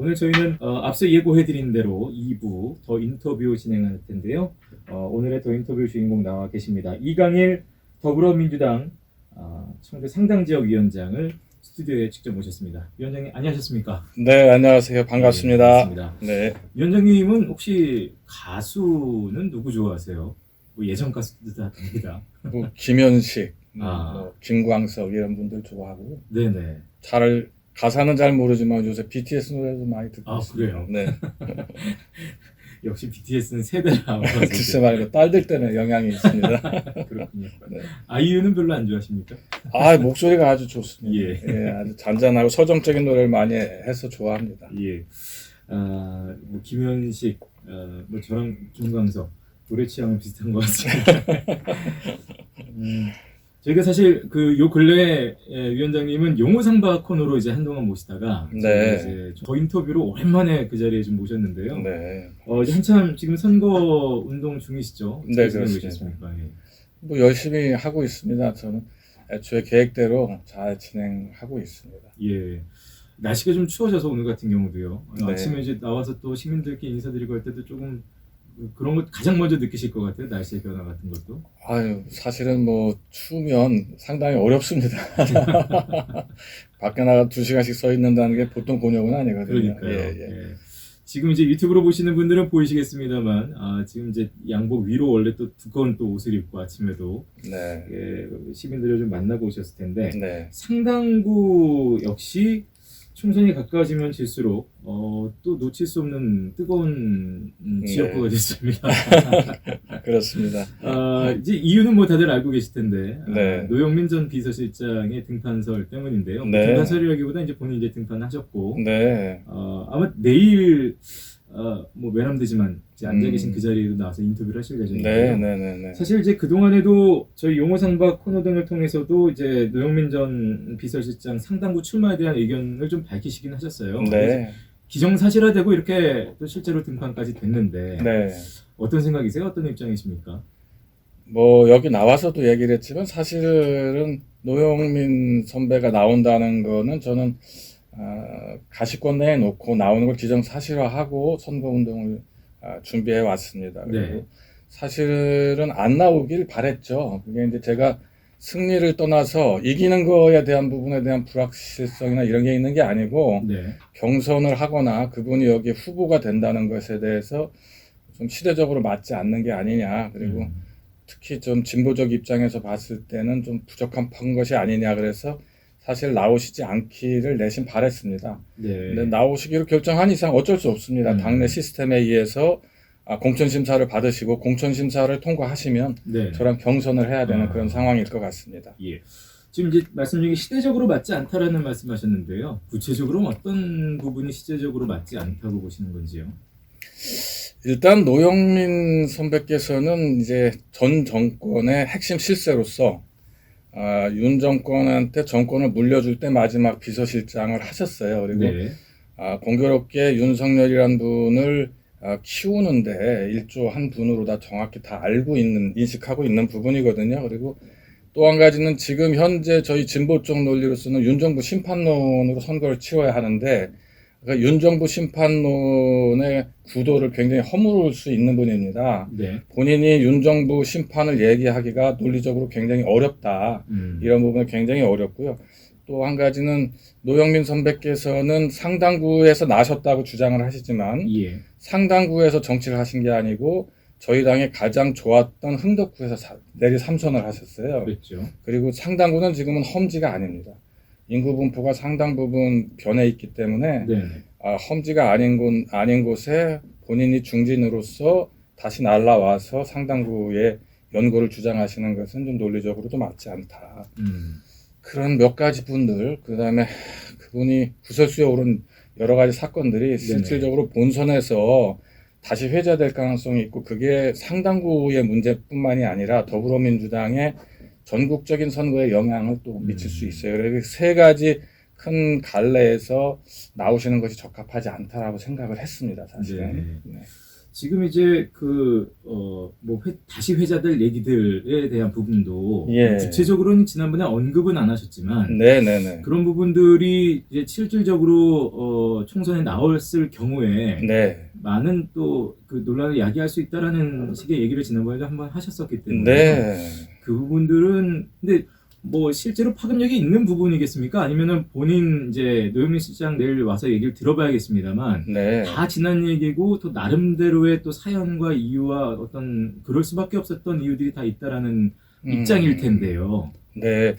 오늘 저희는 앞서 예고해드린 대로 2부 더 인터뷰 진행할 텐데요. 오늘의 더 인터뷰 주인공 나와 계십니다. 이강일 더불어민주당 청주 상당지역위원장을 스튜디오에 직접 모셨습니다. 위원장님 안녕하셨습니까? 네, 안녕하세요. 반갑습니다. 반갑습니다. 네. 위원장님은 혹시 가수는 누구 좋아하세요? 뭐 예전 가수도 다 됩니다. 뭐 김현식, 아. 뭐 김광석 이런 분들 좋아하고 네네. 가사는 잘 모르지만 요새 BTS 노래도 많이 듣고 아, 있습니다. 그래요? 네. 역시 BTS는 세대라. 글쎄 말이고 딸들 때문에 영향이 있습니다. 그렇군요. 네. 아이유는 별로 안 좋아하십니까? 목소리가 아주 좋습니다. 예. 예, 아주 잔잔하고 서정적인 노래를 많이 해서 좋아합니다. 예. 뭐 김현식, 뭐 저랑 김광석 노래 취향은 비슷한 것 같습니다. 저희가 사실 요 근래 위원장님은 용호상바 코너로 이제 한동안 모시다가 네. 이제 더 인터뷰로 오랜만에 그 자리에 좀 모셨는데요. 네. 이제 한참 지금 선거 운동 중이시죠? 네, 어떻게 그렇습니다. 지내셨습니까? 예. 뭐 열심히 하고 있습니다. 저는 애초에 계획대로 잘 진행하고 있습니다. 예. 날씨가 좀 추워져서 오늘 같은 경우도요. 네. 아침에 이제 나와서 또 시민들께 인사드리고 할 때도 조금 그런 것 가장 먼저 느끼실 것 같아요. 날씨의 변화 같은 것도. 사실은 뭐 추우면 상당히 어렵습니다. 밖에 나가 2시간씩 서 있는다는 게 보통 곤욕은 아니거든요. 그러니까요. 예. 예. 지금 이제 유튜브로 보시는 분들은 보이시겠습니다만, 지금 이제 양복 위로 원래 또 두꺼운 또 옷을 입고 아침에도 네. 시민들을 좀 만나고 오셨을 텐데, 네. 상당구 역시 총선이 가까워지면 질수록 또 놓칠 수 없는 뜨거운 지역구가 됐습니다. 그렇습니다. 이제 이유는 뭐 다들 알고 계실 텐데, 네. 노영민 전 비서실장의 등판설 때문인데요. 네. 등판설이라기보다 이제 본인이 이제 등판하셨고, 네. 아마 내일 뭐 외람되지만 이제 앉아 계신 그 자리에도 나와서 인터뷰를 하실 예정인데요. 네. 사실 이제 그 동안에도 저희 용호상바 코너 등을 통해서도 이제 노영민 전 비서실장 상당구 출마에 대한 의견을 좀 밝히시긴 하셨어요. 네. 기정사실화되고 이렇게 또 실제로 등판까지 됐는데 네. 어떤 생각이세요? 어떤 입장이십니까? 뭐 여기 나와서도 얘기를 했지만 사실은 노영민 선배가 나온다는 거는 저는 가시권 내에 놓고 나오는 걸 기정사실화하고 선거운동을 준비해 왔습니다. 그리고 네. 사실은 안 나오길 바랬죠. 그게 이제 제가 승리를 떠나서 이기는 거에 대한 부분에 대한 불확실성이나 이런 게 있는 게 아니고 네. 경선을 하거나 그분이 여기 후보가 된다는 것에 대해서 좀 시대적으로 맞지 않는 게 아니냐. 그리고 특히 좀 진보적 입장에서 봤을 때는 좀 부족한 것이 아니냐. 그래서 사실 나오시지 않기를 내심 바랬습니다. 네. 근데 나오시기로 결정한 이상 어쩔 수 없습니다. 당내 시스템에 의해서 공천 심사를 받으시고 공천 심사를 통과하시면 네. 저랑 경선을 해야 되는 그런 상황일 것 같습니다. 예. 지금 이제 말씀 중에 시대적으로 맞지 않다라는 말씀하셨는데요. 구체적으로 어떤 부분이 시대적으로 맞지 않다고 보시는 건지요? 일단 노영민 선배께서는 이제 전 정권의 핵심 실세로서 윤 정권한테 정권을 물려줄 때 마지막 비서실장을 하셨어요. 그리고 네. 공교롭게 윤석열이란 분을 키우는데 일조한 분으로 다 정확히 다 인식하고 있는 부분이거든요. 그리고 또 한 가지는 지금 현재 저희 진보 쪽 논리로서는 윤정부 심판론으로 선거를 치러야 하는데 그러니까 윤정부 심판론의 구도를 굉장히 허물을 수 있는 분입니다. 네. 본인이 윤정부 심판을 얘기하기가 논리적으로 굉장히 어렵다. 이런 부분은 굉장히 어렵고요. 또 한 가지는 노영민 선배께서는 상당구에서 나셨다고 주장을 하시지만 예. 상당구에서 정치를 하신 게 아니고 저희 당이 가장 좋았던 흥덕구에서 내리 3선을 하셨어요. 그렇죠. 그리고 상당구는 지금은 험지가 아닙니다. 인구 분포가 상당 부분 변해 있기 때문에 네. 험지가 아닌 곳에 본인이 중진으로서 다시 날라와서 상당구의 연고를 주장하시는 것은 좀 논리적으로도 맞지 않다. 그런 몇 가지 분들, 그 다음에 그분이 구설수에 오른 여러 가지 사건들이 실질적으로 본선에서 다시 회자될 가능성이 있고 그게 상당구의 문제뿐만이 아니라 더불어민주당의 전국적인 선거에 영향을 또 미칠 수 있어요. 그래서 3가지 큰 갈래에서 나오시는 것이 적합하지 않다라고 생각을 했습니다. 사실은. 네. 지금 이제 다시 회자될 얘기들에 대한 부분도 예. 구체적으로는 지난번에 언급은 안 하셨지만 네네네. 그런 부분들이 이제 실질적으로 총선에 나왔을 경우에 네. 많은 또 그 논란을 야기할 수 있다라는 식의 얘기를 지난번에도 한번 하셨었기 때문에 네. 그 부분들은 근데 뭐 실제로 파급력이 있는 부분이겠습니까? 아니면은 본인 이제 노영민 실장 내일 와서 얘기를 들어봐야겠습니다만 네. 다 지난 얘기고 또 나름대로의 또 사연과 이유와 어떤 그럴 수밖에 없었던 이유들이 다 있다라는 입장일 텐데요. 네.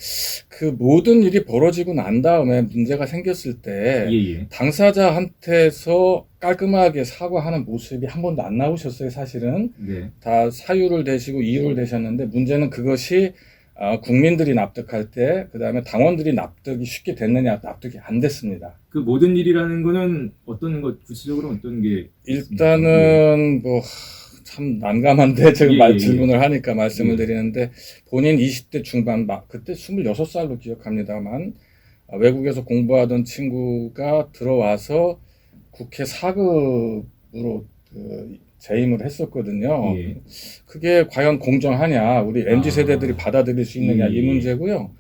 그 모든 일이 벌어지고 난 다음에 문제가 생겼을 때 예예. 당사자한테서 깔끔하게 사과하는 모습이 한 번도 안 나오셨어요, 사실은. 네. 다 사유를 대시고 이유를 대셨는데 문제는 그것이 국민들이 납득할 때, 그 다음에 당원들이 납득이 쉽게 됐느냐, 납득이 안 됐습니다. 그 모든 일이라는 거는 어떤 것 구체적으로 어떤 게 일단은 뭐 참 난감한데 제가 예. 질문을 하니까 말씀을 예. 드리는데 본인 20대 중반 그때 26살로 기억합니다만 외국에서 공부하던 친구가 들어와서 국회 사급으로 재임을 했었거든요. 예. 그게 과연 공정하냐, 우리 MZ 세대들이 받아들일 수 있느냐 이 문제고요.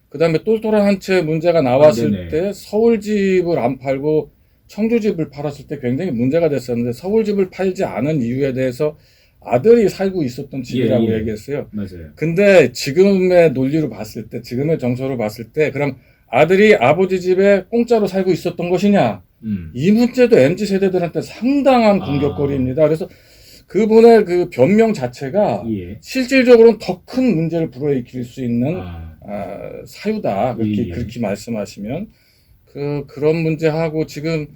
그 다음에 똘똘한 한 채 문제가 나왔을 때 서울집을 안 팔고 청주집을 팔았을 때 굉장히 문제가 됐었는데 서울집을 팔지 않은 이유에 대해서 아들이 살고 있었던 집이라고 얘기했어요. 맞아요. 근데 지금의 논리로 봤을 때, 지금의 정서로 봤을 때 그럼 아들이 아버지 집에 공짜로 살고 있었던 것이냐? 이 문제도 MZ 세대들한테 상당한 공격거리입니다. 그래서 그분의 그 변명 자체가 실질적으로는 더 큰 문제를 불러일으킬 수 있는 사유다. 그렇게 말씀하시면 그런 문제하고 지금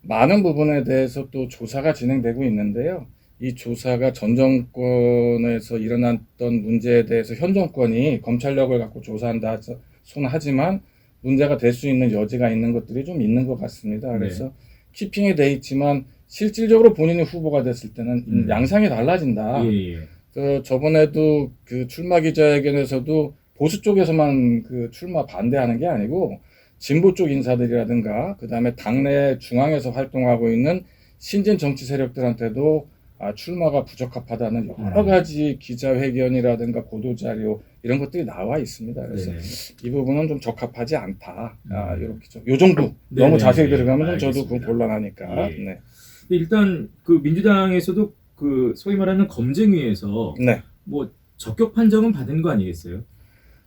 많은 부분에 대해서 또 조사가 진행되고 있는데요. 이 조사가 전 정권에서 일어났던 문제에 대해서 현 정권이 검찰력을 갖고 조사한다 손하지만 문제가 될 수 있는 여지가 있는 것들이 좀 있는 것 같습니다. 그래서 키핑이 돼 있지만 실질적으로 본인이 후보가 됐을 때는 양상이 달라진다. 저번에도 그 출마 기자회견에서도 보수 쪽에서만 그 출마 반대하는 게 아니고 진보 쪽 인사들이라든가 그 다음에 당내 중앙에서 활동하고 있는 신진 정치 세력들한테도 출마가 부적합하다는 여러 가지 기자회견이라든가 보도자료 이런 것들이 나와 있습니다. 그래서 이 부분은 좀 적합하지 않다. 이렇게 좀 요 정도 너무 자세히 들어가면 저도 그 곤란하니까. 네. 일단 그 민주당에서도 그 소위 말하는 검증위에서 뭐 적격 판정은 받은 거 아니겠어요?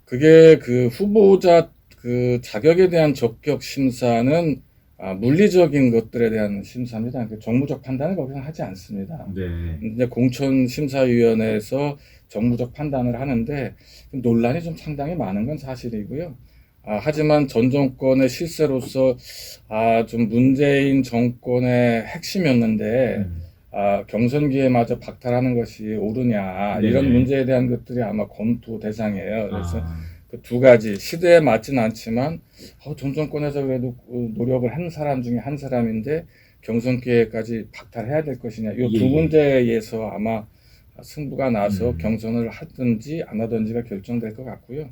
그게 그 후보자 그 자격에 대한 적격 심사는 물리적인 것들에 대한 심사입니다. 정무적 판단을 거기서 하지 않습니다. 이제 공천심사위원회에서 정무적 판단을 하는데 논란이 좀 상당히 많은 건 사실이고요. 하지만 전 정권의 실세로서 좀 문재인 정권의 핵심이었는데 경선기에 마저 박탈하는 것이 옳으냐 이런 문제에 대한 것들이 아마 검토 대상이에요. 그래서 그 두 가지 시대에 맞지는 않지만 전 정권에서 그래도 노력을 한 사람 중에 한 사람인데 경선 기회까지 박탈해야 될 것이냐 이 두 문제에서 아마 승부가 나서 경선을 하든지 안 하든지가 결정될 것 같고요.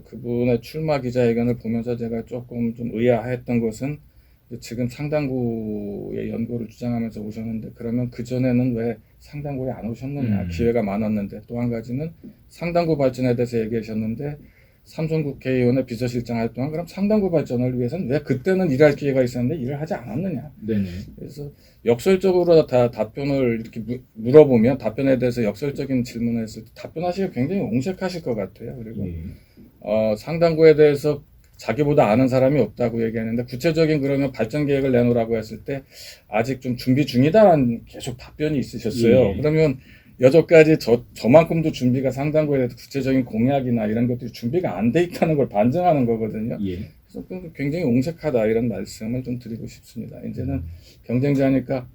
그분의 출마 기자회견을 보면서 제가 조금 좀 의아했던 것은 지금 상당구의 연고를 주장하면서 오셨는데 그러면 그전에는 왜 상당구에 안 오셨느냐 기회가 많았는데 또 한 가지는 상당구 발전에 대해서 얘기하셨는데 삼선 국회의원의 비서실장 활동한 그럼 상당구 발전을 위해서는 왜 그때는 일할 기회가 있었는데 일을 하지 않았느냐. 그래서 역설적으로 다 답변을 이렇게 물어보면 답변에 대해서 역설적인 질문을 했을 때 답변하시기가 굉장히 옹색하실 것 같아요. 그리고 상당구에 대해서 자기보다 아는 사람이 없다고 얘기하는데 구체적인 그러면 발전 계획을 내놓으라고 했을 때 아직 좀 준비 중이다라는 계속 답변이 있으셨어요. 그러면 여전까지 저만큼도 준비가 상당구에 대해서 구체적인 공약이나 이런 것들이 준비가 안 돼 있다는 걸 반증하는 거거든요. 그래서 굉장히 옹색하다 이런 말씀을 좀 드리고 싶습니다. 이제는 경쟁자니까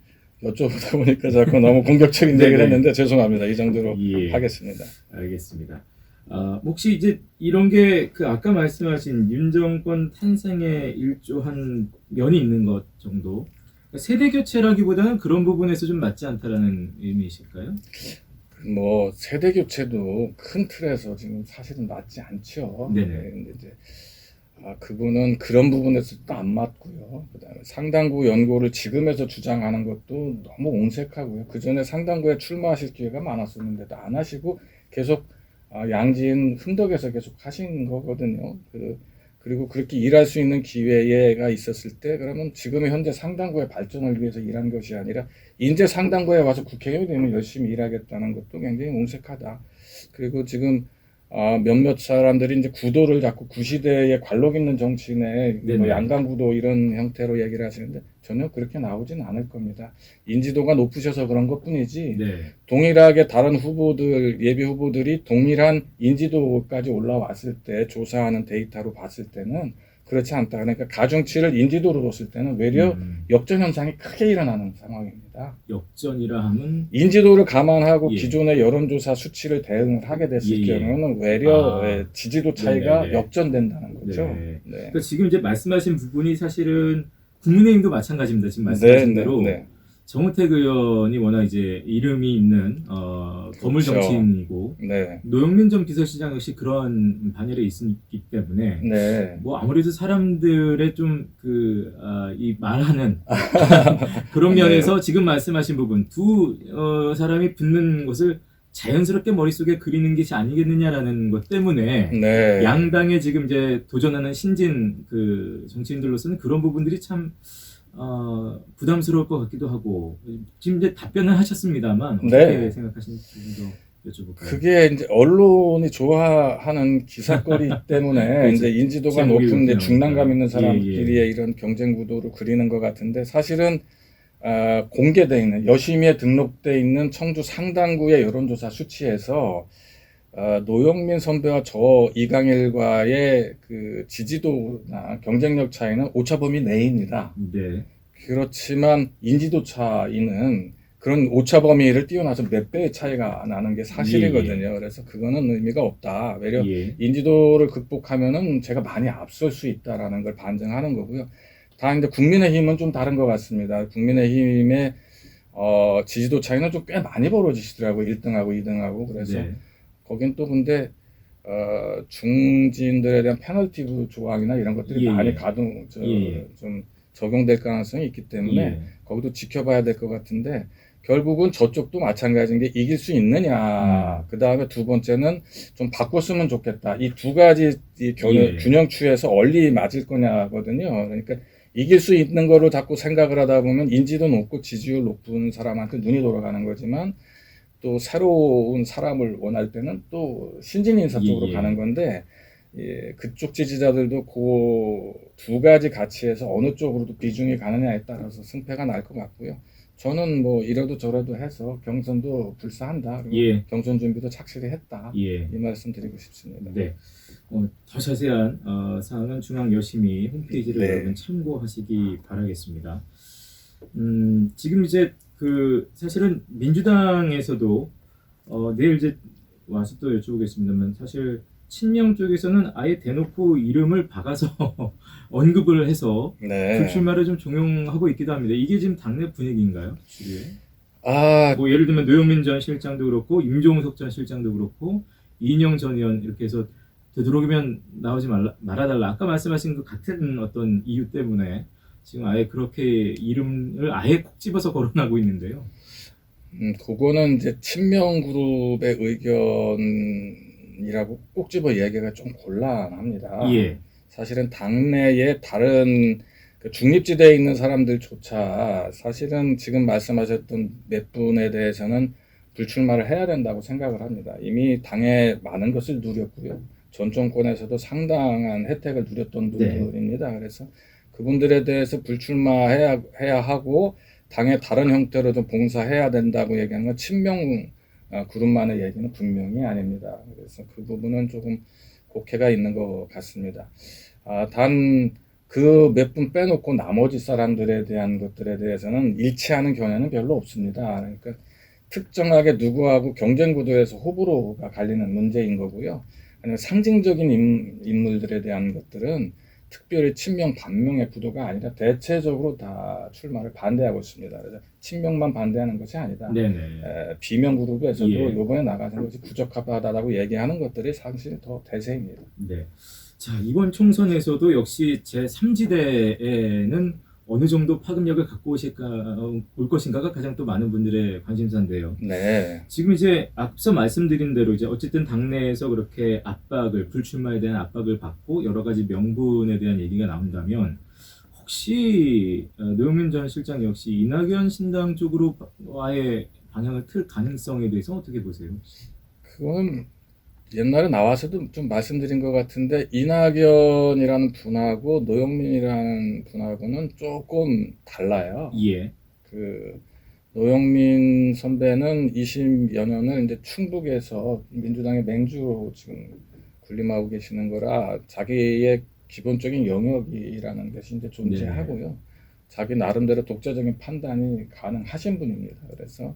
여쭤보다 보니까 자꾸 너무 공격적인 얘기를 했는데 죄송합니다. 이 정도로 하겠습니다. 알겠습니다. 혹시 이제 이런 게 그 아까 말씀하신 윤 정권 탄생에 일조한 면이 있는 것 정도 세대 교체라기보다는 그런 부분에서 좀 맞지 않다라는 의미이실까요? 뭐 세대 교체도 큰 틀에서 지금 사실은 맞지 않죠. 근데 이제 그분은 그런 부분에서도 안 맞고요. 그다음에 상당구 연고를 지금에서 주장하는 것도 너무 옹색하고요. 그 전에 상당구에 출마하실 기회가 많았었는데도 안 하시고 계속 양진 흥덕에서 계속 하신 거거든요. 그리고 그렇게 일할 수 있는 기회가 있었을 때 그러면 지금의 현재 상당구의 발전을 위해서 일한 것이 아니라 이제 상당구에 와서 국회의원이 되면 열심히 일하겠다는 것도 굉장히 옹색하다. 그리고 지금 몇몇 사람들이 이제 구도를 자꾸 구시대의 관록 있는 정치인의 네네. 뭐 양강구도 이런 형태로 얘기를 하시는데 전혀 그렇게 나오진 않을 겁니다. 인지도가 높으셔서 그런 것뿐이지 네. 동일하게 다른 후보들 예비 후보들이 동일한 인지도까지 올라왔을 때 조사하는 데이터로 봤을 때는 그렇지 않다. 그러니까 가중치를 인지도로 뒀을 때는 외려 역전 현상이 크게 일어나는 상황입니다. 역전이라 함은 인지도를 감안하고 예. 기존의 여론조사 수치를 대응을 하게 됐을 예. 경우는 외려 지지도 차이가 네네네. 역전된다는 거죠. 네. 네. 그러니까 지금 이제 말씀하신 부분이 사실은 국민의힘도 마찬가지입니다. 지금 말씀하신 대로 정우택 의원이 워낙 이제 이름이 있는 거물 그렇죠. 정치인이고 네. 노영민 전 비서실장 역시 그런 반열에 있기 때문에 네. 뭐 아무래도 사람들의 좀 이 말하는 그런 면에서 지금 말씀하신 부분 두 사람이 붙는 것을 자연스럽게 머릿속에 그리는 것이 아니겠느냐라는 것 때문에 네. 양당에 지금 이제 도전하는 신진 정치인들로서는 그런 부분들이 참 부담스러울 것 같기도 하고 지금 이제 답변을 하셨습니다만 어떻게 네. 생각하시는지 좀 여쭤볼까요? 그게 이제 언론이 좋아하는 기사거리 때문에 그렇죠. 이제 인지도가 제목이 높은 이제 그렇게 중량감 있는 나오니까. 사람끼리의 이런 경쟁 구도를 그리는 것 같은데 사실은 공개돼 있는 여심위에 등록돼 있는 청주 상당구의 여론조사 수치에서 노영민 선배와 저 이강일과의 그 지지도나 경쟁력 차이는 오차범위 내입니다. 네. 그렇지만 인지도 차이는 그런 오차 범위를 뛰어나서 몇 배의 차이가 나는 게 사실이거든요. 그래서 그거는 의미가 없다. 외려 인지도를 극복하면은 제가 많이 앞설 수 있다라는 걸 반증하는 거고요. 다른데 국민의힘은 좀 다른 것 같습니다. 국민의힘의 지지도 차이는 좀 꽤 많이 벌어지시더라고요. 1등하고 2등하고. 그래서 거긴 또 근데 중진들에 대한 페널티 조항이나 이런 것들이 많이 좀 적용될 가능성이 있기 때문에 거기도 지켜봐야 될 것 같은데 결국은 저쪽도 마찬가지인 게 이길 수 있느냐. 그 다음에 두 번째는 좀 바꿨으면 좋겠다. 이 두 가지 균형추에서 얼리 맞을 거냐거든요. 그러니까 이길 수 있는 거를 자꾸 생각을 하다 보면 인지도 높고 지지율 높은 사람한테 눈이 돌아가는 거지만 또 새로운 사람을 원할 때는 또 신진 인사 쪽으로 가는 건데 그쪽 지지자들도 그 두 가지 가치에서 어느 쪽으로도 비중이 가느냐에 따라서 승패가 날 것 같고요. 저는 뭐 이래도 저래도 해서 경선도 불사한다. 그리고 경선 준비도 착실히 했다. 이 말씀 드리고 싶습니다. 네. 더 자세한 사항은 중앙여심위 홈페이지를 여러분 참고하시기 바라겠습니다. 지금 이제 사실은 민주당에서도 내일 이제 와서 또 여쭤보겠습니다만 사실 친명 쪽에서는 아예 대놓고 이름을 박아서 언급을 해서 불출마를 좀 종용하고 있기도 합니다. 이게 지금 당내 분위기인가요? 뭐 예를 들면 노영민 전 실장도 그렇고 임종석 전 실장도 그렇고 이인영 전 의원 이렇게 해서 되도록이면 나오지 말아달라. 아까 말씀하신 그 같은 어떤 이유 때문에 지금 아예 그렇게 이름을 아예 콕 집어서 거론하고 있는데요. 그거는 이제 친명 그룹의 의견이라고 꼭 집어 얘기가 좀 곤란합니다. 사실은 당내에 다른 중립지대에 있는 사람들조차 사실은 지금 말씀하셨던 몇 분에 대해서는 불출마를 해야 된다고 생각을 합니다. 이미 당에 많은 것을 누렸고요. 전 정권에서도 상당한 혜택을 누렸던 분들입니다. 그래서 그분들에 대해서 불출마해야 하고 당의 다른 형태로 좀 봉사해야 된다고 얘기하는 건 친명 그룹만의 얘기는 분명히 아닙니다. 그래서 그 부분은 조금 곡해가 있는 것 같습니다. 단 그 몇 분 빼놓고 나머지 사람들에 대한 것들에 대해서는 일치하는 견해는 별로 없습니다. 그러니까 특정하게 누구하고 경쟁 구도에서 호불호가 갈리는 문제인 거고요. 아니면 상징적인 인물들에 대한 것들은 특별히 친명 반명의 구도가 아니라 대체적으로 다 출마를 반대하고 있습니다. 그래서 친명만 반대하는 것이 아니다. 비명 그룹에서도 이번에 나가는 것이 부적합하다고 얘기하는 것들이 사실 더 대세입니다. 네. 자, 이번 총선에서도 역시 제3지대에는 어느 정도 파급력을 갖고 올 것인가가 가장 또 많은 분들의 관심사인데요. 네. 지금 이제 앞서 말씀드린 대로 이제 어쨌든 당내에서 그렇게 불출마에 대한 압박을 받고 여러 가지 명분에 대한 얘기가 나온다면 혹시 노영민 전 실장 역시 이낙연 신당 쪽으로와의 방향을 틀 가능성에 대해서 어떻게 보세요? 그건 옛날에 나와서도 좀 말씀드린 것 같은데 이낙연이라는 분하고 노영민이라는 분하고는 조금 달라요. 예. 그 노영민 선배는 20여 년을 이제 충북에서 민주당의 맹주로 지금 군림하고 계시는 거라 자기의 기본적인 영역이라는 것이 이제 존재하고요. 자기 나름대로 독자적인 판단이 가능하신 분입니다. 그래서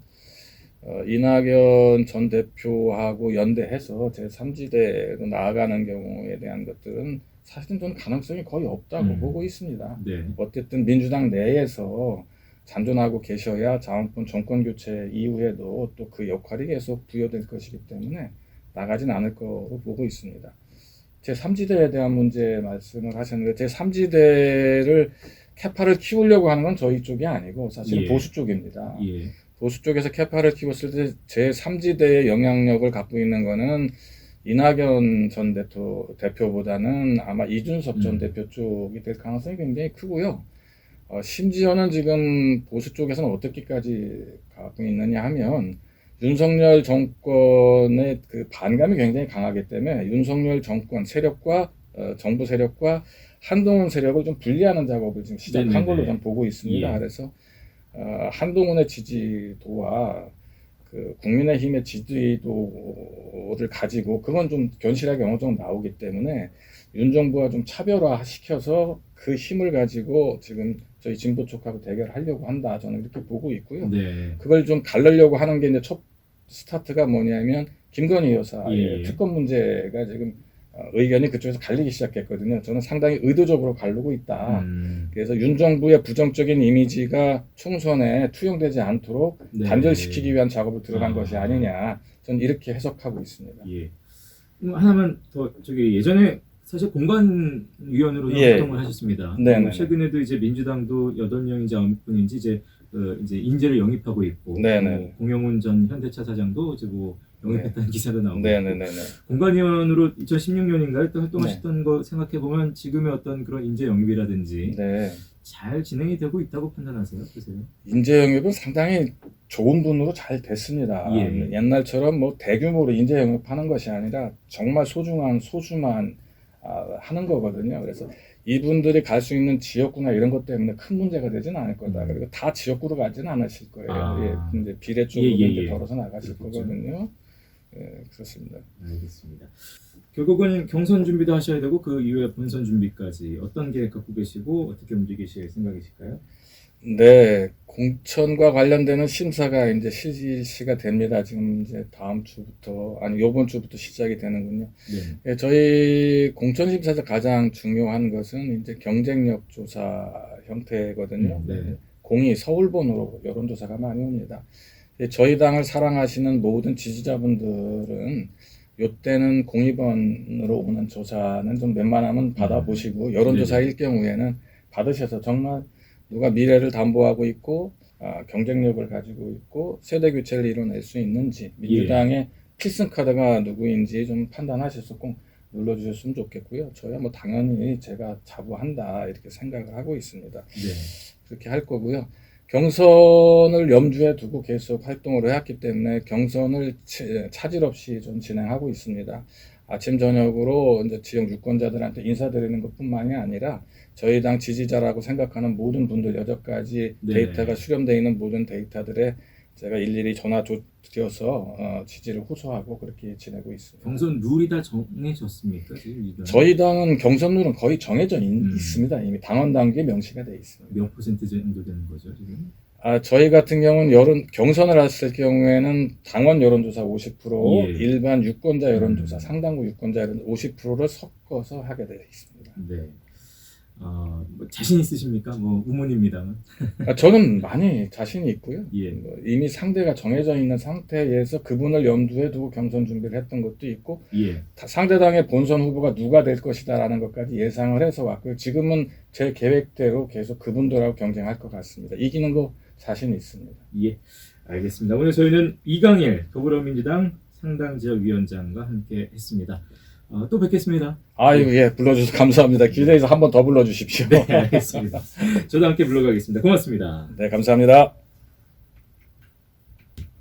이낙연 전 대표하고 연대해서 제3지대로 나아가는 경우에 대한 것들은 사실은 저는 가능성이 거의 없다고 보고 있습니다. 네. 어쨌든 민주당 내에서 잔존하고 계셔야 자원권 정권 교체 이후에도 또 그 역할이 계속 부여될 것이기 때문에 나가진 않을 거로 보고 있습니다. 제3지대에 대한 문제 말씀을 하셨는데 제3지대를 캐파를 키우려고 하는 건 저희 쪽이 아니고 사실은 예. 보수 쪽입니다. 예. 보수 쪽에서 캐파를 키웠을 때 제3지대의 영향력을 갖고 있는 거는 이낙연 전 대표보다는 아마 이준석 전 대표 쪽이 될 가능성이 굉장히 크고요. 심지어는 지금 보수 쪽에서는 어떻게까지 가고 있느냐 하면 윤석열 정권의 그 반감이 굉장히 강하기 때문에 윤석열 정권 세력과 정부 세력과 한동훈 세력을 좀 분리하는 작업을 지금 시작한 네네네. 걸로 좀 보고 있습니다. 예. 그래서 한동훈의 지지도와 그 국민의힘의 지지도를 가지고 그건 좀 견실하게 어느 정도 나오기 때문에 윤 정부와 좀 차별화시켜서 그 힘을 가지고 지금 저희 진보 쪽하고 대결하려고 한다. 저는 이렇게 보고 있고요. 네. 그걸 좀 가르려고 하는 게 이제 첫 스타트가 뭐냐면 김건희 여사의 예. 특검 문제가 지금 의견이 그쪽에서 갈리기 시작했거든요. 저는 상당히 의도적으로 가르고 있다. 그래서 윤 정부의 부정적인 이미지가 총선에 투영되지 않도록 네. 단절시키기 위한 작업을 들어간 아. 것이 아니냐. 저는 이렇게 해석하고 있습니다. 예. 하나만 더 예전에 사실 공관위원으로 예. 활동을 하셨습니다. 네네네. 최근에도 이제 민주당도 8명인지 9명인지 이제 인재를 영입하고 있고, 네네. 공영훈 전 현대차 사장도 이제 영입했다는 기사도 나오고 있고, 네네네네. 공관위원으로 2016년인가요? 또 활동하셨던 거 생각해 보면 지금의 어떤 그런 인재 영입이라든지 네. 잘 진행이 되고 있다고 판단하세요? 어떠세요? 인재 영입은 상당히 좋은 분으로 잘 됐습니다. 예. 옛날처럼 뭐 대규모로 인재 영입하는 것이 아니라 정말 소중한 소수만 하는 거거든요. 그래서 이분들이 갈 수 있는 지역구나 이런 것 때문에 큰 문제가 되지는 않을 거다. 그리고 다 지역구로 가지는 않으실 거예요. 예, 이제 비례 쪽으로 이제 걸어서 나가실 그렇죠. 거거든요. 예, 그렇습니다. 알겠습니다. 결국은 경선 준비도 하셔야 되고 그 이후에 본선 준비까지 어떤 계획 갖고 계시고 어떻게 움직이실 생각이실까요? 네, 공천과 관련되는 심사가 이제 실시가 됩니다. 지금 이제 다음 주부터 이번 주부터 시작이 되는군요. 네. 예, 저희 공천 심사에서 가장 중요한 것은 이제 경쟁력 조사 형태거든요. 네. 공이 서울본으로 여론조사가 많이 옵니다. 저희 당을 사랑하시는 모든 지지자분들은 요때는 공익원으로 오는 조사는 좀 웬만하면 받아보시고 여론조사일 경우에는 받으셔서 정말 누가 미래를 담보하고 있고 경쟁력을 가지고 있고 세대 교체를 이뤄낼 수 있는지 민주당의 필승 카드가 누구인지 좀 판단하셔서 꼭 눌러주셨으면 좋겠고요. 저야 뭐 당연히 제가 자부한다 이렇게 생각을 하고 있습니다. 네. 그렇게 할 거고요. 경선을 염두에 두고 계속 활동을 해왔기 때문에 경선을 차질 없이 좀 진행하고 있습니다. 아침 저녁으로 이제 지역 유권자들한테 인사드리는 것뿐만이 아니라 저희 당 지지자라고 생각하는 모든 분들 여태까지 데이터가 수렴되어 있는 모든 데이터들에 제가 일일이 전화 드려서 지지를 호소하고 그렇게 지내고 있습니다. 경선 룰이 다 정해졌습니까? 지금 저희 당은 경선 룰은 거의 정해져 있습니다. 이미 당원 단계에 명시가 되어 있습니다. 몇 % 정도 되는 거죠 지금? 저희 같은 경우는 경선을 했을 경우에는 당원 여론조사 50%, 일반 유권자 여론조사, 상당부 유권자 여론 50%를 섞어서 하게 되어 있습니다. 네. 뭐 자신 있으십니까? 뭐 우문입니다만. 저는 많이 자신이 있고요. 예. 이미 상대가 정해져 있는 상태에서 그분을 염두에 두고 경선 준비를 했던 것도 있고 예. 상대당의 본선 후보가 누가 될 것이다라는 것까지 예상을 해서 왔고요. 지금은 제 계획대로 계속 그분들하고 경쟁할 것 같습니다. 이기는 거 자신 있습니다. 예. 알겠습니다. 오늘 저희는 이강일 더불어민주당 상당지역위원장과 함께 했습니다. 또 뵙겠습니다. 아유, 예, 불러주셔서 감사합니다. 기대해서 한 번 더 불러주십시오. 네, 알겠습니다. 저도 함께 불러가겠습니다. 고맙습니다. 네, 감사합니다.